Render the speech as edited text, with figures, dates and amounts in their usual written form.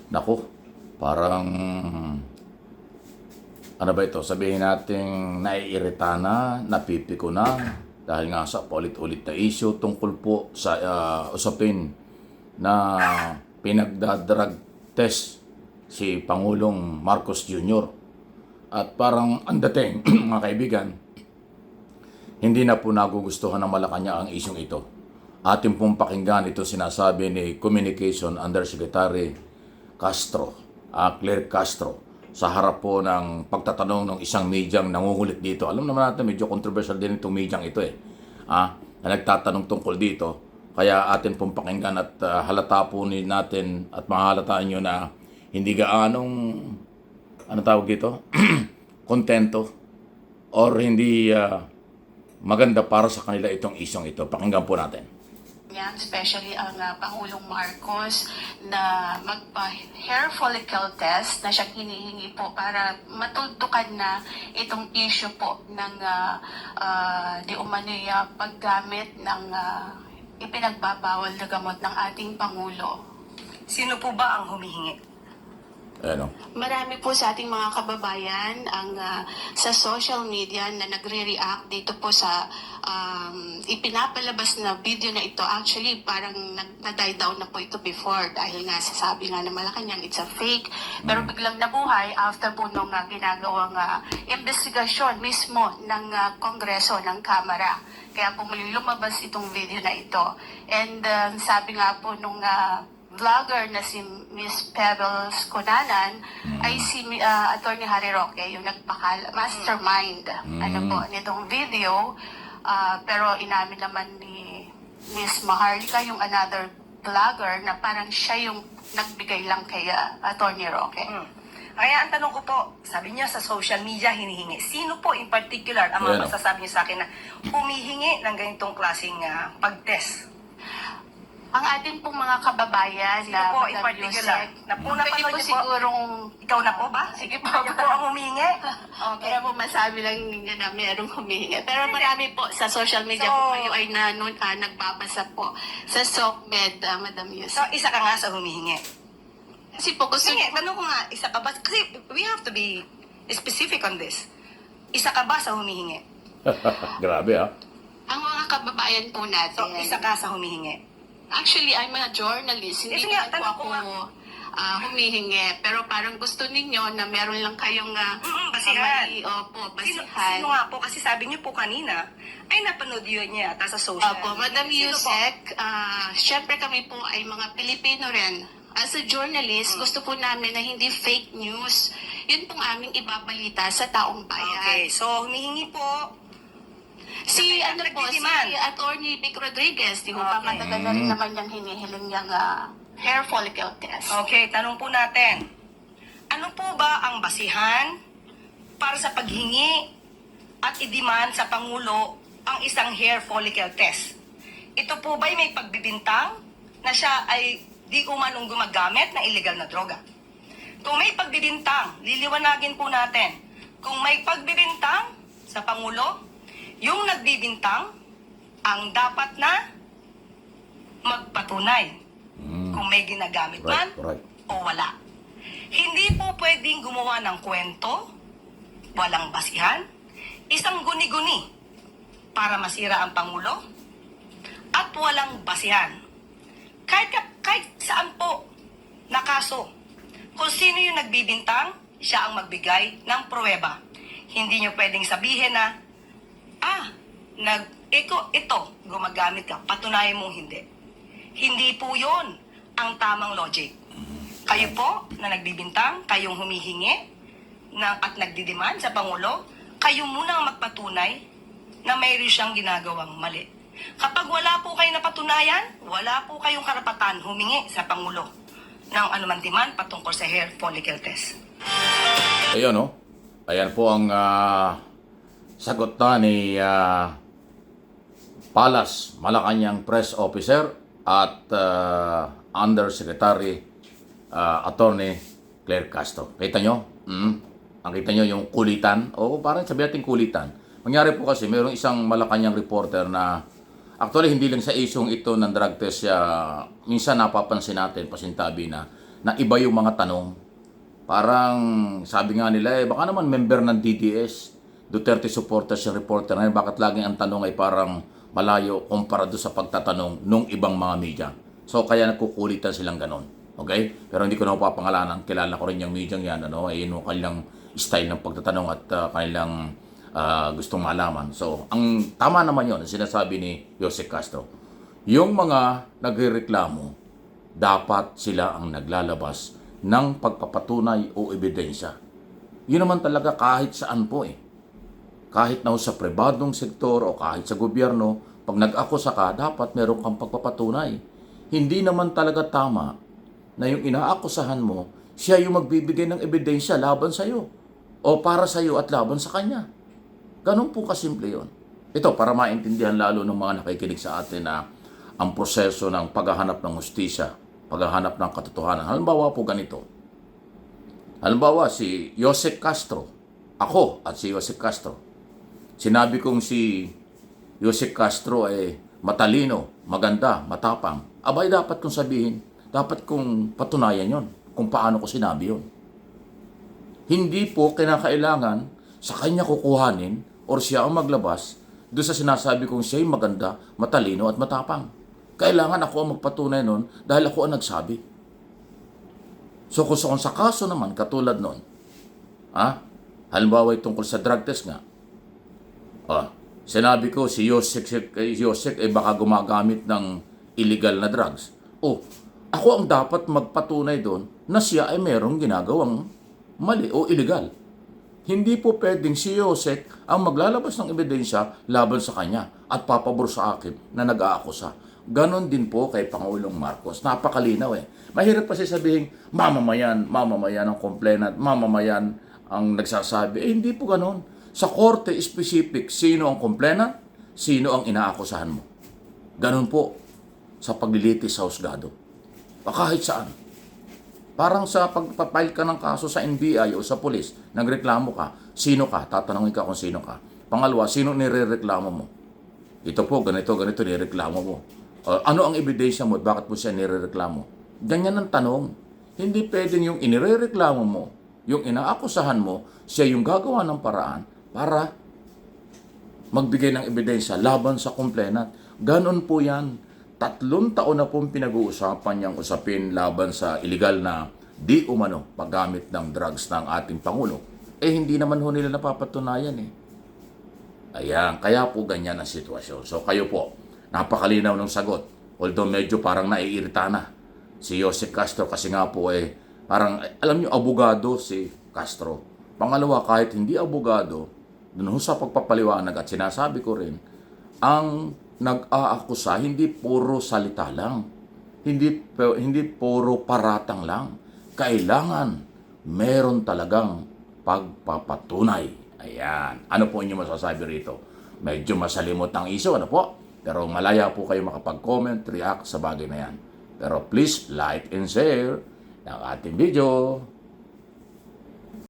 Naku, parang ano ba ito? Sabihin natin naiirita na, napipiko na dahil nga sa paulit-ulit na issue tungkol po sa usapin na pinagdadrag test si Pangulong Marcos Jr. At parang ang dating, mga kaibigan, hindi na po nagugustuhan ng Malacanang ang isyong ito. Ating pong pakinggan ito sinasabi ni Communication Undersecretary Castro, Claire Castro, sa harap po ng pagtatanong ng isang medyang nangungulit dito. Alam naman natin, medyo controversial din itong medyang ito na nagtatanong tungkol dito. Kaya atin pong pakinggan at halata po natin at mahalataan nyo na hindi gaanong, ano tawag dito, kontento or hindi maganda para sa kanila itong isyong ito. Pakinggan po natin. Yan, especially ang Pangulong Marcos na magpa-hair follicle test na siya hinihingi po para matuldukan na itong issue po ng di umano'y paggamit ng ipinagbabawal na gamot ng ating Pangulo. Sino po ba ang humihingi? Ano? Marami po sa ating mga kababayan ang sa social media na nagre-react dito po sa ipinapalabas na video na ito. Actually, parang na-die down na po ito before dahil nga sasabi nga na Malacanang it's a fake. Pero biglang nabuhay after po nung ginagawang investigasyon mismo ng Kongreso, ng Kamara. Kaya po muling lumabas itong video na ito. And sabi nga po nung vlogger na si Miss Pebbles Conanan ay si Attorney Harry Roque, yung mastermind po nitong video. Pero inamin naman ni Miss Maharlika, yung another vlogger, na parang siya yung nagbigay lang kay Attorney Roque. Kaya ang tanong ko po, sabi niya sa social media hinihingi. Sino po in particular ang mga masasabi niyo sa akin na humihingi ng ganitong klaseng pag-test? Ang ating pong mga kababayan Sino na po in particular? pwede po sigurong Ikaw na po ba? Sige po. Ikaw po ang humihingi? Okay. Pero po masabi lang ninyo na merong humihingi. Pero marami po sa social media So, po kayo ay nagbabasa po sa SOCMED, Madam Yusek. So, isa ka nga sa humihingi. Kasi po gusto Sige, tanong ko nga, isa ka ba? Kasi we have to be specific on this. Isa ka ba sa humihingi? Grabe ang mga kababayan po natin. So, isa ka sa humihingi. Actually, I'm a journalist. Hindi Kasi nga, naman po tanong ako ko nga. humihingi. Pero parang gusto ninyo na meron lang kayong basihan. basihan. Sino nga po? Kasi sabi niyo po kanina, ay napanood yun niya ata sa social Opo, Madam Sino po? Yusek, syempre kami po ay mga Pilipino rin. As a journalist, gusto po namin na hindi fake news. Yun pong aming ibabalita sa taong bayan. Okay, so humihingi po. Si Nagdidemand. Attorney Vic Rodriguez, di ba Okay. matagal na rin naman niyang hinihiling niyang hair follicle test. Okay, tanong po natin. Ano po ba ang basihan para sa paghingi at i-demand sa Pangulo ang isang hair follicle test? Ito po ba'y may pagbibintang na siya ay di umanong gumagamit ng illegal na droga? Kung may pagbibintang, liliwanagin po natin. Kung may pagbibintang sa Pangulo, yung nagbibintang ang dapat na magpatunay kung may ginagamit man o wala. Hindi po pwedeng gumawa ng kwento, walang basihan, isang guni-guni para masira ang Pangulo, at walang basihan. Kahit saan po na kaso, kung sino yung nagbibintang, siya ang magbigay ng pruweba. Hindi nyo pwedeng sabihin na, ito, gumagamit ka, patunayan mong hindi. Hindi po yon ang tamang logic. Kayo po na nagbibintang, kayong humihingi at nagdidemand sa Pangulo, kayo muna ang magpatunay na mayroon siyang ginagawang mali. Kapag wala po kayo napatunayan, wala po kayong karapatan humingi sa Pangulo ng anuman demand patungkol sa hair follicle test. Ayun, ayan po ang sagot na ni Palas Malacanang Press Officer at Undersecretary Attorney Claire Castro. Kita nyo? Ang kita nyo yung kulitan? O parang sabi natin kulitan. Mangyari po kasi mayroong isang Malacanang reporter na actually hindi lang sa isyong ito ng drug test siya minsan napapansin natin pasintabi na na iba yung mga tanong. Parang sabi nga nila baka naman member ng DDS, Duterte supporters yung reporter na yun, bakit laging ang tanong ay parang malayo kumpara doon sa pagtatanong nung ibang mga media. So kaya nagkukulitan silang ganon. Okay? Pero hindi ko na papangalanan, kilala ko rin yung media yan, ayun yung kanilang style ng pagtatanong at kanilang gustong malaman. So, ang tama naman yun, sinasabi ni Jose Castro. Yung mga nagrereklamo, dapat sila ang naglalabas ng pagpapatunay o ebidensya. Yun naman talaga kahit saan po Kahit na sa pribadong sektor o kahit sa gobyerno, pag nag-akusa ka, dapat meron kang pagpapatunay. Hindi naman talaga tama na yung inaakusahan mo, siya yung magbibigay ng ebidensya laban sa iyo o para sa iyo at laban sa kanya. Ganun po kasimple yun. Ito, para maintindihan lalo ng mga nakikinig sa atin na ang proseso ng paghahanap ng hustisya, paghahanap ng katotohanan. Halimbawa po ganito. Halimbawa, si Jose Castro, ako at si Jose Castro, sinabi kong si Jose Castro ay matalino, maganda, matapang. Abay, dapat kong sabihin, dapat kong patunayan yon kung paano ko sinabi yon. Hindi po kinakailangan sa kanya kukuhanin or siya ang maglabas doon sa sinasabi kong siya ay maganda, matalino at matapang. Kailangan ako ang magpatunay nun dahil ako ang nagsabi. So kung sa kaso naman, katulad nun, halimbawa tungkol sa drug test nga, sinabi ko si Yosek ay baka gumagamit ng illegal na drugs. Ako ang dapat magpatunay doon na siya ay merong ginagawang mali o illegal. Hindi po pwedeng si Yosek ang maglalabas ng ebidensya laban sa kanya at papabor sa akin na nag-aakusa. Ganon din po kay Pangulong Marcos. Napakalinaw Mahirap kasi sabihin, mamamayan ang complainant, mamamayan ang nagsasabi. Hindi po ganon. Sa korte specific, sino ang complainant, sino ang inaakusahan mo. Ganon po sa paglilitis sa husgado. Kahit saan. Parang sa pagpapile ka ng kaso sa NBI o sa polis, nagreklamo ka, sino ka? Tatanungin ka kung sino ka. Pangalawa, sino nirereklamo mo? Ito po, ganito, nireklamo mo. Ano ang ebidensya mo at bakit mo siya nirereklamo? Ganyan ang tanong. Hindi pwedeng yung inirereklamo mo, yung inaakusahan mo, siya yung gagawa ng paraan para magbigay ng ebidensya laban sa complainant. Ganon po yan. 3 taon na pong pinag-uusapan niyang usapin laban sa illegal na di umano paggamit ng drugs ng ating Pangulo. Hindi naman ho nila napapatunayan Ayan, kaya po ganyan ang sitwasyon. So kayo po, napakalinaw ng sagot. Although medyo parang naiirita na si Jose Castro kasi nga po parang, alam niyo, abogado si Castro. Pangalawa, kahit hindi abogado, dun sa pagpapaliwanag at sinasabi ko rin, ang nag-aakusa, hindi puro salita lang. Hindi puro paratang lang. Kailangan meron talagang pagpapatunay. Ayan. Ano po inyo masasabi rito? Medyo masalimot ang iso, ano po? Pero malaya po kayo makapag-comment, react sa bagay na yan. Pero please like and share ng ating video.